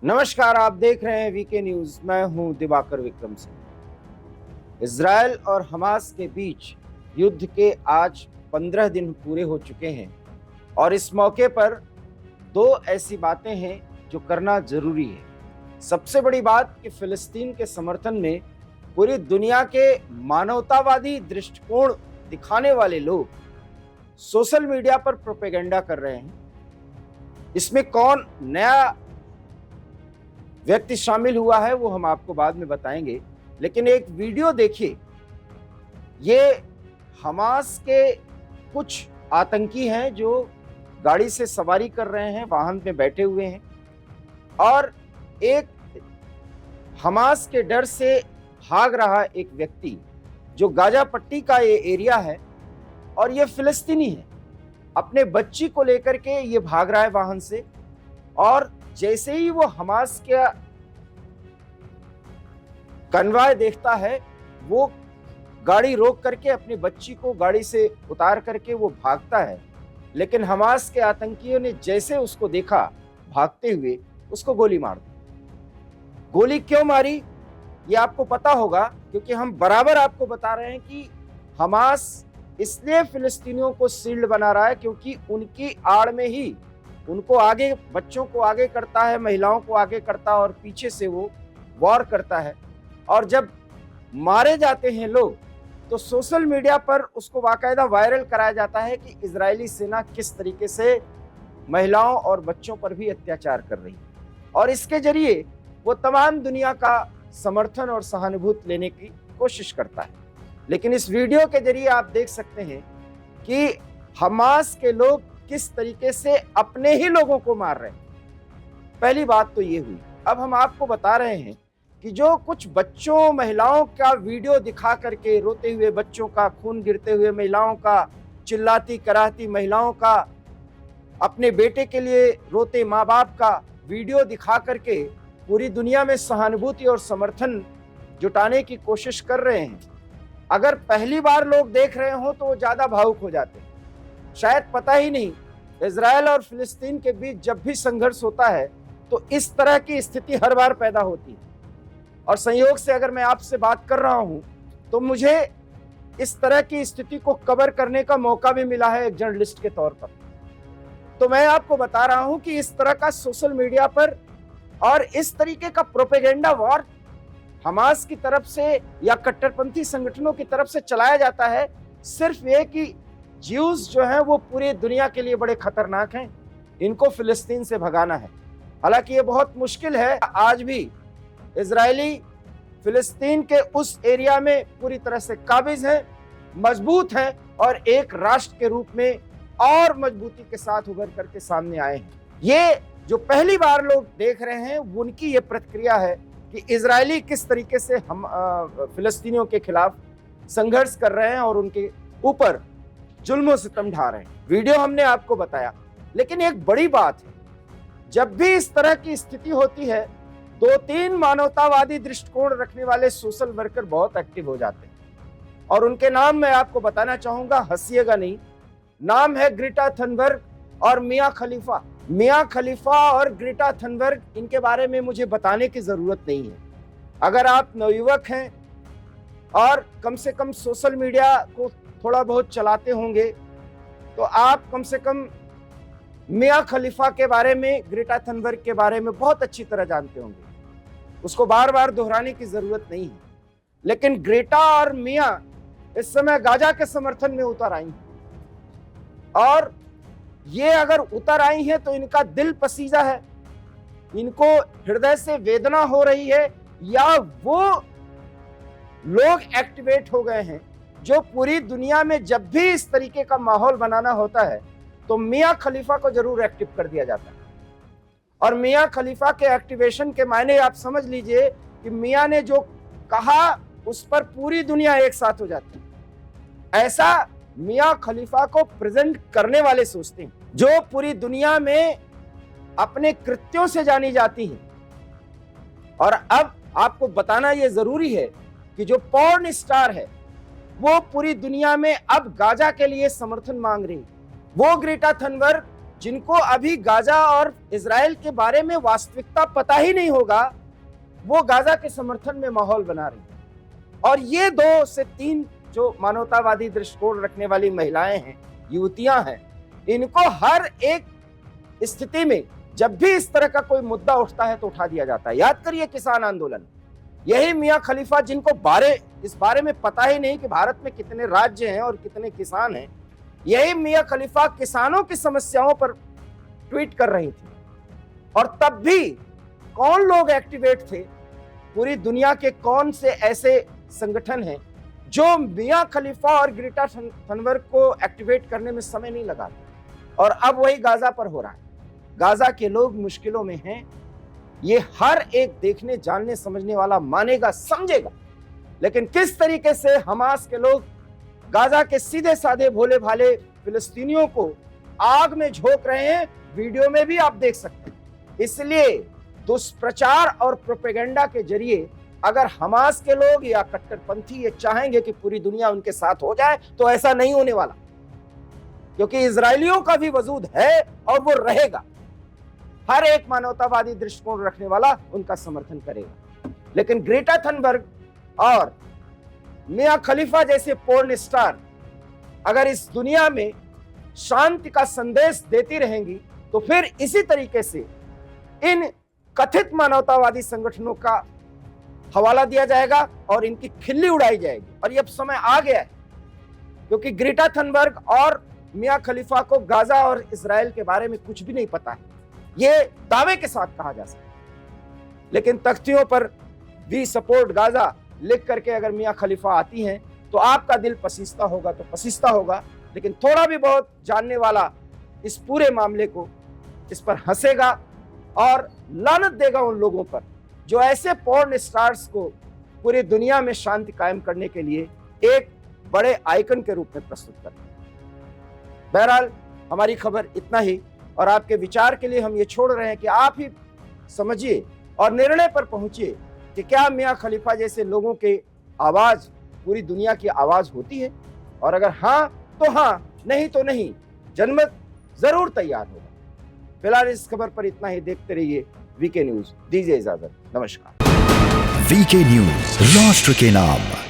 नमस्कार, आप देख रहे हैं वीके न्यूज। मैं हूं दिवाकर विक्रम सिंह। इजराइल और हमास के बीच युद्ध के आज 15 दिन पूरे हो चुके हैं और इस मौके पर दो ऐसी बातें हैं जो करना जरूरी है। सबसे बड़ी बात कि फिलिस्तीन के समर्थन में पूरी दुनिया के मानवतावादी दृष्टिकोण दिखाने वाले लोग सोशल मीडिया पर प्रोपेगेंडा कर रहे हैं। इसमें कौन नया व्यक्ति शामिल हुआ है वो हम आपको बाद में बताएंगे, लेकिन एक वीडियो देखिए। ये हमास के कुछ आतंकी हैं जो गाड़ी से सवारी कर रहे हैं, वाहन में बैठे हुए हैं और एक हमास के डर से भाग रहा एक व्यक्ति जो गाजा पट्टी का ये एरिया है और ये फिलिस्तीनी है, अपने बच्ची को लेकर के ये भाग रहा है वाहन से। और जैसे ही वो हमास के कन्वाय देखता है वो गाड़ी रोक करके अपनी बच्ची को गाड़ी से उतार करके वो भागता है, लेकिन हमास के आतंकियों ने जैसे उसको देखा भागते हुए उसको गोली मार दी। गोली क्यों मारी ये आपको पता होगा, क्योंकि हम बराबर आपको बता रहे हैं कि हमास इसलिए फिलिस्तीनियों को शील्ड बना रहा है क्योंकि उनकी आड़ में ही उनको आगे, बच्चों को आगे करता है, महिलाओं को आगे करता है और पीछे से वो वॉर करता है। और जब मारे जाते हैं लोग तो सोशल मीडिया पर उसको बाकायदा वायरल कराया जाता है कि इजरायली सेना किस तरीके से महिलाओं और बच्चों पर भी अत्याचार कर रही है और इसके जरिए वो तमाम दुनिया का समर्थन और सहानुभूति लेने की कोशिश करता है। लेकिन इस वीडियो के जरिए आप देख सकते हैं कि हमास के लोग किस तरीके से अपने ही लोगों को मार रहे हैं। पहली बात तो ये हुई। अब हम आपको बता रहे हैं कि जो कुछ बच्चों महिलाओं का वीडियो दिखा करके, रोते हुए बच्चों का, खून गिरते हुए महिलाओं का, चिल्लाती कराहती महिलाओं का, अपने बेटे के लिए रोते माँ बाप का वीडियो दिखा करके पूरी दुनिया में सहानुभूति और समर्थन जुटाने की कोशिश कर रहे हैं। अगर पहली बार लोग देख रहे हो तो वो ज्यादा भावुक हो जाते हैं। शायद पता ही नहीं, इजराइल और फिलिस्तीन के बीच जब भी संघर्ष होता है तो इस तरह की स्थिति हर बार पैदा होती है। और संयोग से अगर मैं आपसे बात कर रहा हूं तो मुझे इस तरह की स्थिति को कवर करने का मौका भी मिला है एक जर्नलिस्ट के तौर पर। तो मैं आपको बता रहा हूं कि इस तरह का सोशल मीडिया पर और इस तरीके का प्रोपेगेंडा वॉर हमास की तरफ से या कट्टरपंथी संगठनों की तरफ से चलाया जाता है, सिर्फ ये कि ज्यूज जो हैं वो पूरी दुनिया के लिए बड़े खतरनाक हैं, इनको फिलिस्तीन से भगाना है। हालांकि ये बहुत मुश्किल है। आज भी इजरायली फिलिस्तीन के उस एरिया में पूरी तरह से काबिज हैं, मजबूत हैं और एक राष्ट्र के रूप में और मजबूती के साथ उभर करके सामने आए हैं। ये जो पहली बार लोग देख रहे हैं उनकी ये प्रतिक्रिया है कि इजरायली किस तरीके से हम फिलिस्तीनियों के खिलाफ संघर्ष कर रहे हैं और उनके ऊपर जुल्म सितम ढा रहे हैं। वीडियो हमने आपको बताया, लेकिन एक बड़ी बात है, जब भी इस तरह की स्थिति होती है दो तीन मानवतावादी दृष्टिकोण रखने वाले सोशल वर्कर बहुत एक्टिव हो जाते हैं और उनके नाम मैं आपको बताना चाहूंगा, हंसिएगा नहीं। नाम है ग्रेटा थनबर्ग और मियां खलीफा। मियां खलीफा और ग्रेटा थनबर्ग, इनके बारे में मुझे बताने की जरूरत नहीं है। अगर आप नवयुवक हैं और कम से कम सोशल मीडिया को थोड़ा बहुत चलाते होंगे तो आप कम से कम मियां खलीफा के बारे में, ग्रेटा थनबर्ग के बारे में बहुत अच्छी तरह जानते होंगे। उसको बार बार दोहराने की जरूरत नहीं है। लेकिन ग्रेटा और मियां इस समय गाजा के समर्थन में उतर आई हैं और ये अगर उतर आई हैं तो इनका दिल पसीजा है, इनको हृदय से वेदना हो रही है, या वो लोग एक्टिवेट हो गए हैं जो पूरी दुनिया में जब भी इस तरीके का माहौल बनाना होता है तो मियां खलीफा को जरूर एक्टिव कर दिया जाता है। और मियां खलीफा के एक्टिवेशन के मायने आप समझ लीजिए कि मियां ने जो कहा उस पर पूरी दुनिया एक साथ हो जाती है। ऐसा मियां खलीफा को प्रेजेंट करने वाले सोचते हैं, जो पूरी दुनिया में अपने कृत्यों से जानी जाती है। और अब आपको बताना यह जरूरी है कि जो पॉर्न स्टार है वो पूरी दुनिया में अब गाजा के लिए समर्थन मांग रही। वो ग्रेटा थनबर्ग जिनको अभी गाजा और इजराइल के बारे में वास्तविकता पता ही नहीं होगा, वो गाजा के समर्थन में माहौल बना रही है। और ये 2 से 3 जो मानवतावादी दृष्टिकोण रखने वाली महिलाएं हैं, युवतियां हैं, इनको हर एक स्थिति में जब भी इस तरह का कोई मुद्दा उठता है तो उठा दिया जाता है। याद करिए किसान आंदोलन, यही मियां खलीफा जिनको इस बारे में पता ही नहीं कि भारत में कितने राज्य हैं और कितने किसान हैं, यही मियां खलीफा किसानों की समस्याओं पर ट्वीट कर रही थी। और तब भी कौन लोग एक्टिवेट थे, पूरी दुनिया के कौन से ऐसे संगठन हैं जो मियां खलीफा और ग्रेटा थनबर्ग को एक्टिवेट करने में समय नहीं लगाते। और अब वही गाजा पर हो रहा है। गाजा के लोग मुश्किलों में हैं, ये हर एक देखने जानने समझने वाला मानेगा, समझेगा। लेकिन किस तरीके से हमास के लोग गाजा के सीधे साधे भोले भाले फिलिस्तीनियों को आग में झोंक रहे हैं, वीडियो में भी आप देख सकते हैं। इसलिए दुष्प्रचार और प्रोपेगेंडा के जरिए अगर हमास के लोग या कट्टरपंथी ये चाहेंगे कि पूरी दुनिया उनके साथ हो जाए, तो ऐसा नहीं होने वाला, क्योंकि इजरायलियों का भी वजूद है और वो रहेगा। हर एक मानवतावादी दृष्टिकोण रखने वाला उनका समर्थन करेगा। लेकिन ग्रेटा थनबर्ग और मियां खलीफा जैसे पोर्न स्टार अगर इस दुनिया में शांति का संदेश देती रहेंगी, तो फिर इसी तरीके से इन कथित मानवतावादी संगठनों का हवाला दिया जाएगा और इनकी खिल्ली उड़ाई जाएगी। और ये समय आ गया है, क्योंकि ग्रेटा थनबर्ग और मियां खलीफा को गाजा और इजराइल के बारे में कुछ भी नहीं पता है, ये दावे के साथ कहा जा सकता है। लेकिन तख्तियों पर वी सपोर्ट गाजा लिख करके अगर मियां खलीफा आती हैं, तो आपका दिल पसीजता होगा तो पसीजता होगा। लेकिन थोड़ा भी बहुत जानने वाला इस पूरे मामले को इस पर हंसेगा और लानत देगा उन लोगों पर जो ऐसे पोर्न स्टार्स को पूरी दुनिया में शांति कायम करने के लिए एक बड़े आइकन के रूप में प्रस्तुत करते हैं। बहरहाल हमारी खबर इतना ही, और आपके विचार के लिए हम ये छोड़ रहे हैं कि आप ही समझिए और निर्णय पर पहुंचिए कि क्या मियां खलीफा जैसे लोगों के आवाज पूरी दुनिया की आवाज होती है। और अगर हाँ तो हाँ, नहीं तो नहीं, जनमत जरूर तैयार होगा। फिलहाल इस खबर पर इतना ही। देखते रहिए वीके न्यूज। दीजिए इजाजत, नमस्कार। वीके न्यूज, राष्ट्र के नाम।